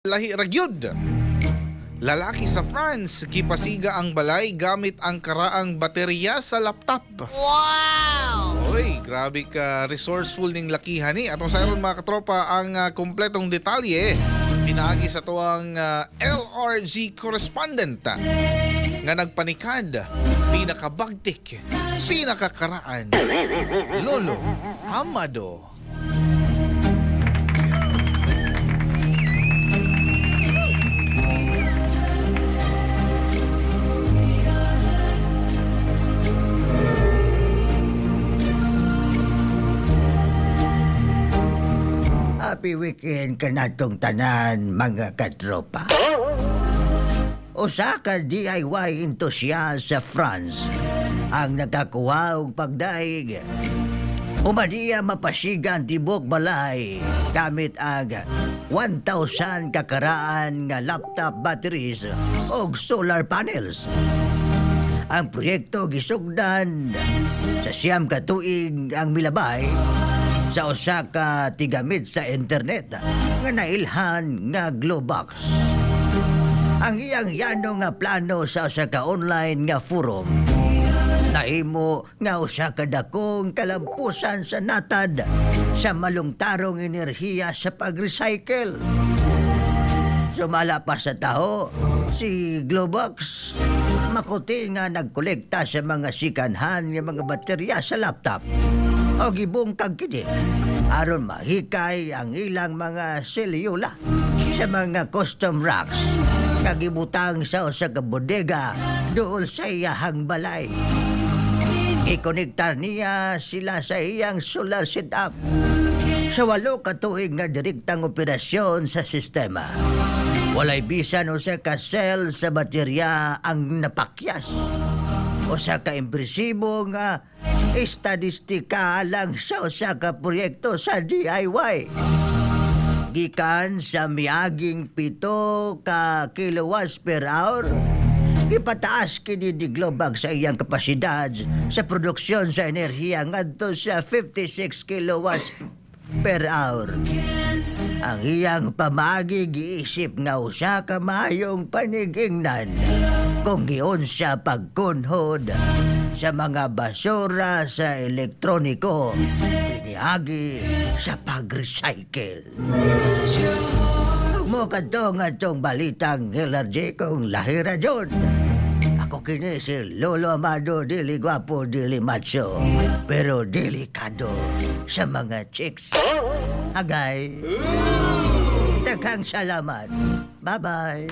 Lahi ragyod. Lalaki sa France, kipasiga ang balay gamit ang karaang baterya sa laptop. Wow! Oy, grabe ka resourceful ning lakihan ni. Atong sayron mga katropa ang kompletong detalye. Pinaagi sa tuwang LRG correspondent nga nagpanikad, pinakabagtik, pinakakaraan. Lolo Amado. Happy weekend ka natong tanan, mga katropa. Usa ka DIY enthusiast sa France ang nakakuha og pagdaig. Umaniya mapasigan tibok balay gamit ang 1,000 kakaraan nga laptop batteries o solar panels. Ang proyekto gisugdan sa siyam ka tuig ang milabay sa usa ka tigamit sa internet nga nailhan nga Globox. Ang iyang yano nga plano sa usa ka online nga forum nahimo nga usa ka dakong kalampusan sa natad sa malungtarong enerhiya sa pag-recycle. Sumala pa sa tao si Globox makuti nga nagkolekta sa mga sikanhan nga mga baterya sa laptop o gibungkag kini aron mahikay ang ilang mga selyula sa mga custom racks nga gibutang sa usa ka bodega duol sa iyahang balay. Ikonektar niya sila sa iyang solar setup sa 8 ka tuig nga direktang operasyon sa sistema. Walay bisan usa ka cell sa baterya ang napakyas. Usa ka impresibo nga estadistika lang sa usa ka proyekto sa DIY. Gikan sa miaging 7 ka kilowatts per hour, ipataas kini ni Globox sa iyang kapasidad sa produksyon sa enerhiya ngadto sa 56 kilowatts per hour. Ang iyang pamagi giisip nga usa ka maayong panigingnan kung giun siya pagkunhod sa mga basura sa elektroniko piniagi sa pag-recycle. Mo kadto nga tong balitang LRG kung lahira jud. Ako kini si Lolo Amado, dili gwapo, dili macho, pero delikado sa mga chicks. Agay. Daghang salamat. Bye-bye.